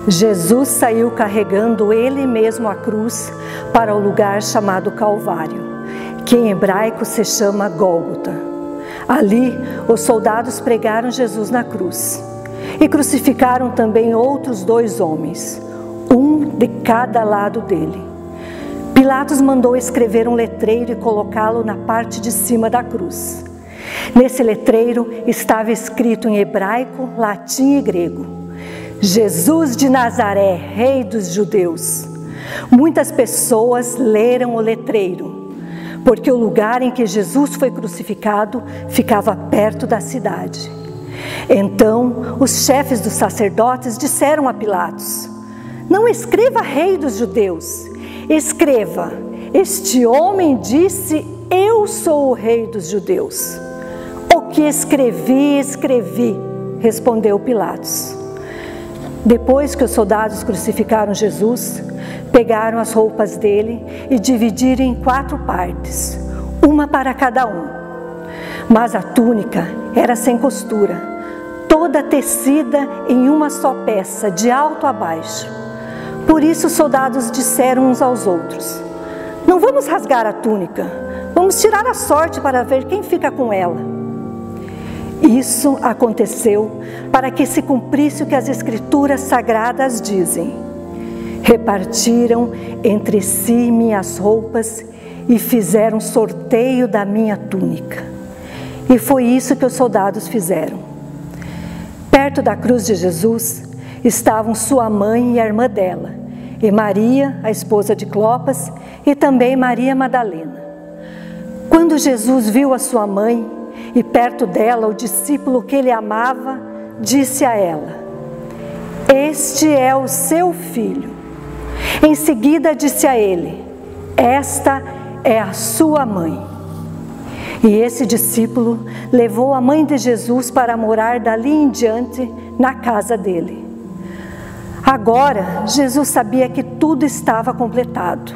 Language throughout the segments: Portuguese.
Jesus saiu carregando ele mesmo a cruz para o lugar chamado Calvário, que em hebraico se chama Gólgota. Ali, os soldados pregaram Jesus na cruz e crucificaram também outros 2 homens, um de cada lado dele. Pilatos mandou escrever um letreiro e colocá-lo na parte de cima da cruz. Nesse letreiro estava escrito em hebraico, latim e grego: Jesus de Nazaré, Rei dos Judeus. Muitas pessoas leram o letreiro, porque o lugar em que Jesus foi crucificado ficava perto da cidade. Então, os chefes dos sacerdotes disseram a Pilatos: não escreva Rei dos Judeus, escreva: este homem disse, eu sou o Rei dos Judeus. O que escrevi, respondeu Pilatos. Depois que os soldados crucificaram Jesus, pegaram as roupas dele e dividiram em 4 partes, uma para cada um. Mas a túnica era sem costura, toda tecida em uma só peça, de alto a baixo. Por isso os soldados disseram uns aos outros: não vamos rasgar a túnica, vamos tirar a sorte para ver quem fica com ela. Isso aconteceu para que se cumprisse o que as Escrituras Sagradas dizem: repartiram entre si minhas roupas e fizeram sorteio da minha túnica. E foi isso que os soldados fizeram. Perto da cruz de Jesus estavam sua mãe e a irmã dela, e Maria, a esposa de Clopas, e também Maria Madalena. Quando Jesus viu a sua mãe e perto dela o discípulo que ele amava, disse a ela: este é o seu filho. Em seguida disse a ele: esta é a sua mãe. E esse discípulo levou a mãe de Jesus para morar dali em diante na casa dele. Agora, Jesus sabia que tudo estava completado.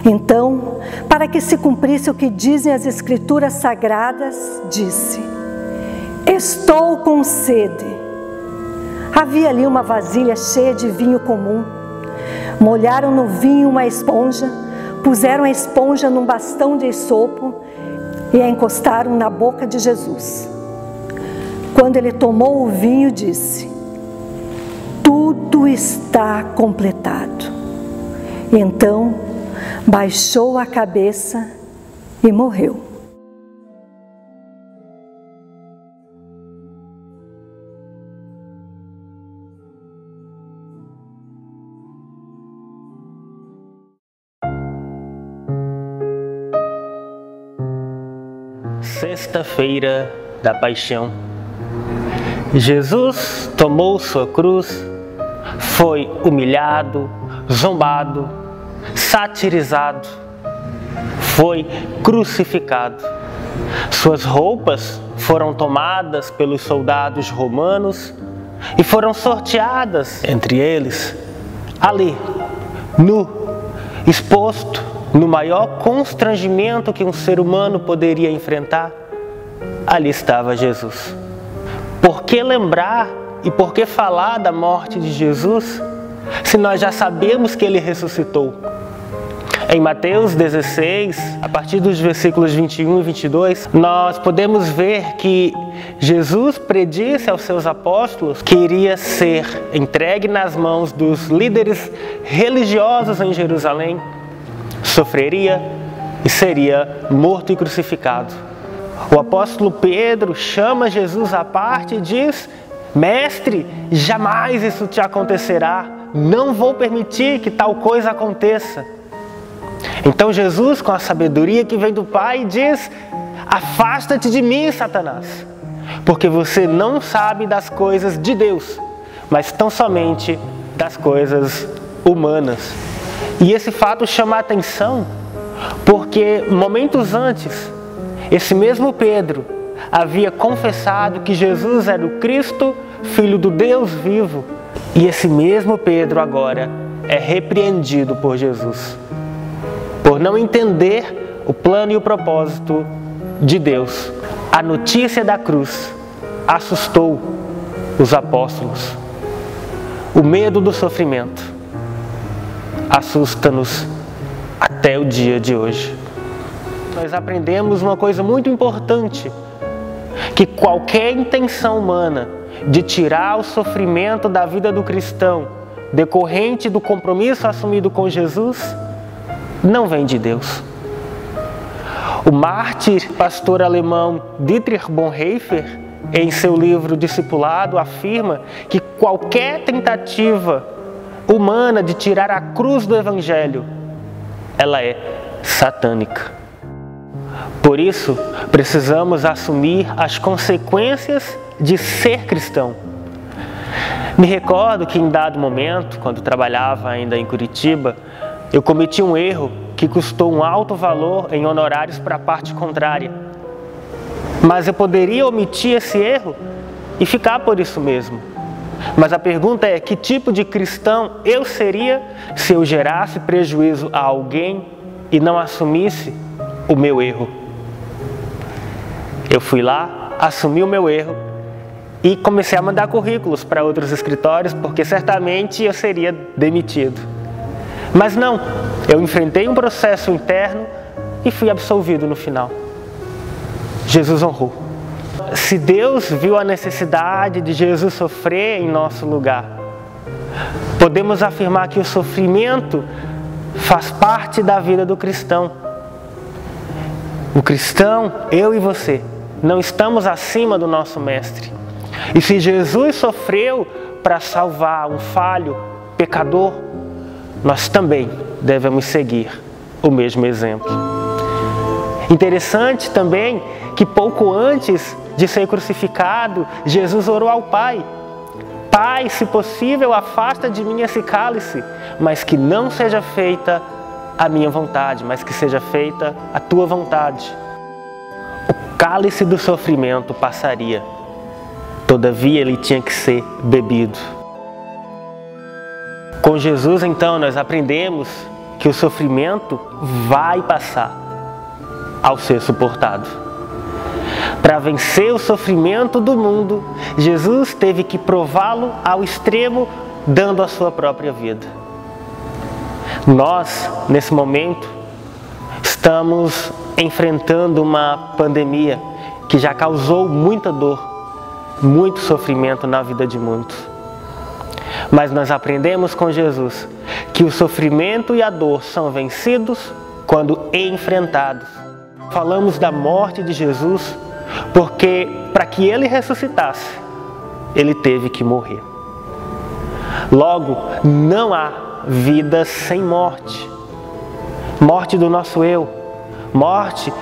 Então, para que se cumprisse o que dizem as Escrituras Sagradas, disse: estou com sede. Havia ali uma vasilha cheia de vinho comum. Molharam no vinho uma esponja, puseram a esponja num bastão de esopo e a encostaram na boca de Jesus. Quando ele tomou o vinho, disse: tudo está completado. Então, baixou a cabeça e morreu. Sexta-feira da Paixão. Jesus tomou sua cruz, foi humilhado, zombado, satirizado, foi crucificado. Suas roupas foram tomadas pelos soldados romanos e foram sorteadas entre eles. Ali, nu, exposto no maior constrangimento que um ser humano poderia enfrentar, ali estava Jesus. Por que lembrar e por que falar da morte de Jesus, se nós já sabemos que ele ressuscitou? Em Mateus 16, a partir dos versículos 21 e 22, nós podemos ver que Jesus predisse aos seus apóstolos que iria ser entregue nas mãos dos líderes religiosos em Jerusalém, sofreria e seria morto e crucificado. O apóstolo Pedro chama Jesus à parte e diz: mestre, jamais isso te acontecerá, não vou permitir que tal coisa aconteça. Então Jesus, com a sabedoria que vem do Pai, diz: afasta-te de mim, Satanás, porque você não sabe das coisas de Deus, mas tão somente das coisas humanas. E esse fato chama a atenção, porque momentos antes, esse mesmo Pedro havia confessado que Jesus era o Cristo, Filho do Deus vivo. E esse mesmo Pedro agora é repreendido por Jesus, por não entender o plano e o propósito de Deus. A notícia da cruz assustou os apóstolos. O medo do sofrimento assusta-nos até o dia de hoje. Nós aprendemos uma coisa muito importante, que qualquer intenção humana de tirar o sofrimento da vida do cristão, decorrente do compromisso assumido com Jesus, não vem de Deus. O mártir pastor alemão Dietrich Bonhoeffer, em seu livro Discipulado, afirma que qualquer tentativa humana de tirar a cruz do Evangelho, ela é satânica. Por isso, precisamos assumir as consequências de ser cristão. Me recordo que em dado momento, quando trabalhava ainda em Curitiba, eu cometi um erro que custou um alto valor em honorários para a parte contrária. Mas eu poderia omitir esse erro e ficar por isso mesmo. Mas a pergunta é, que tipo de cristão eu seria se eu gerasse prejuízo a alguém e não assumisse o meu erro? Eu fui lá, assumi o meu erro e comecei a mandar currículos para outros escritórios, porque certamente eu seria demitido. Mas não, eu enfrentei um processo interno e fui absolvido no final. Jesus honrou. Se Deus viu a necessidade de Jesus sofrer em nosso lugar, podemos afirmar que o sofrimento faz parte da vida do cristão. O cristão, eu e você, não estamos acima do nosso mestre. E se Jesus sofreu para salvar um falho, pecador, nós também devemos seguir o mesmo exemplo. Interessante também que pouco antes de ser crucificado, Jesus orou ao Pai: Pai, se possível, afasta de mim esse cálice, mas que não seja feita a minha vontade, mas que seja feita a tua vontade. O cálice do sofrimento passaria, todavia ele tinha que ser bebido. Com Jesus, então, nós aprendemos que o sofrimento vai passar ao ser suportado. Para vencer o sofrimento do mundo, Jesus teve que prová-lo ao extremo, dando a sua própria vida. Nós, nesse momento, estamos enfrentando uma pandemia que já causou muita dor, muito sofrimento na vida de muitos. Mas nós aprendemos com Jesus que o sofrimento e a dor são vencidos quando enfrentados. Falamos da morte de Jesus porque, para que ele ressuscitasse, ele teve que morrer. Logo, não há vida sem morte. Morte do nosso eu, morte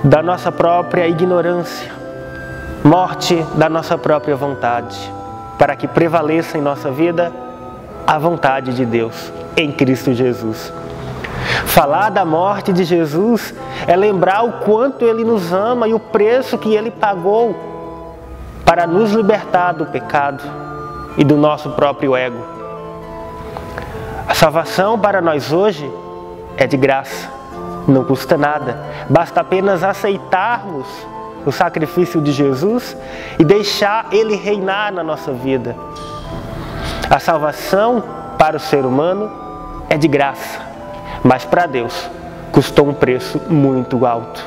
da nossa própria ignorância, morte da nossa própria vontade, para que prevaleça em nossa vida a vontade de Deus em Cristo Jesus. Falar da morte de Jesus é lembrar o quanto Ele nos ama e o preço que Ele pagou para nos libertar do pecado e do nosso próprio ego. A salvação para nós hoje é de graça, não custa nada, basta apenas aceitarmos o sacrifício de Jesus e deixar Ele reinar na nossa vida. A salvação para o ser humano é de graça, mas para Deus custou um preço muito alto.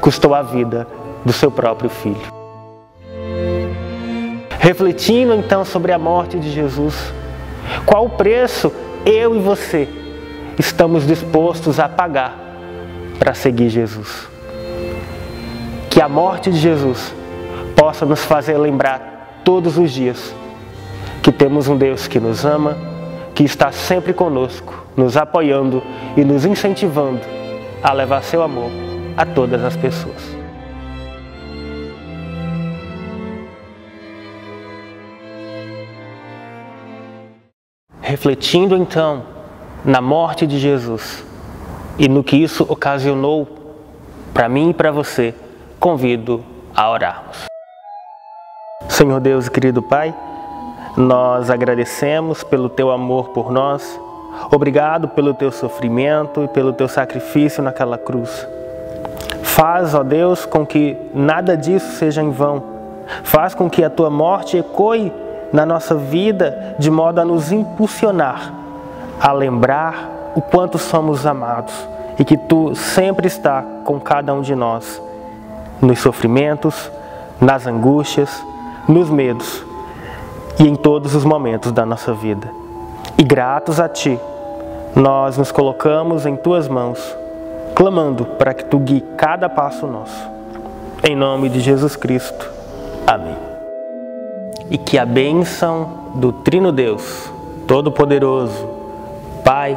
Custou a vida do seu próprio Filho. Refletindo então sobre a morte de Jesus, qual o preço eu e você estamos dispostos a pagar para seguir Jesus? Que a morte de Jesus possa nos fazer lembrar todos os dias que temos um Deus que nos ama, que está sempre conosco, nos apoiando e nos incentivando a levar seu amor a todas as pessoas. Refletindo então na morte de Jesus e no que isso ocasionou para mim e para você, convido a orarmos. Senhor Deus e querido Pai, nós agradecemos pelo Teu amor por nós. Obrigado pelo Teu sofrimento e pelo Teu sacrifício naquela cruz. Faz, ó Deus, com que nada disso seja em vão. Faz com que a Tua morte ecoe na nossa vida de modo a nos impulsionar a lembrar o quanto somos amados e que Tu sempre está com cada um de nós, nos sofrimentos, nas angústias, nos medos e em todos os momentos da nossa vida. E gratos a Ti, nós nos colocamos em Tuas mãos, clamando para que Tu guie cada passo nosso. Em nome de Jesus Cristo. Amém. E que a bênção do Trino Deus, Todo-Poderoso, Pai,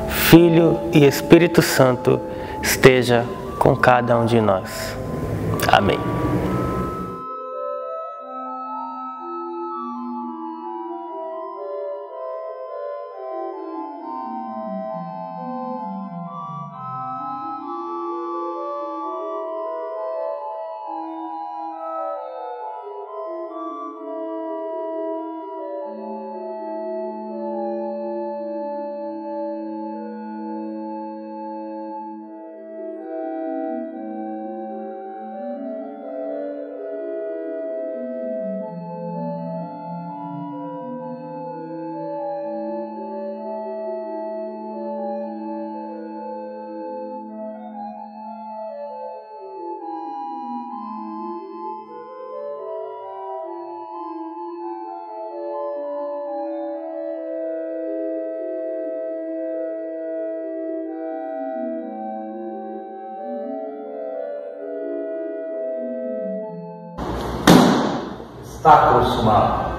Filho e Espírito Santo esteja com cada um de nós. Amém. Está consumado.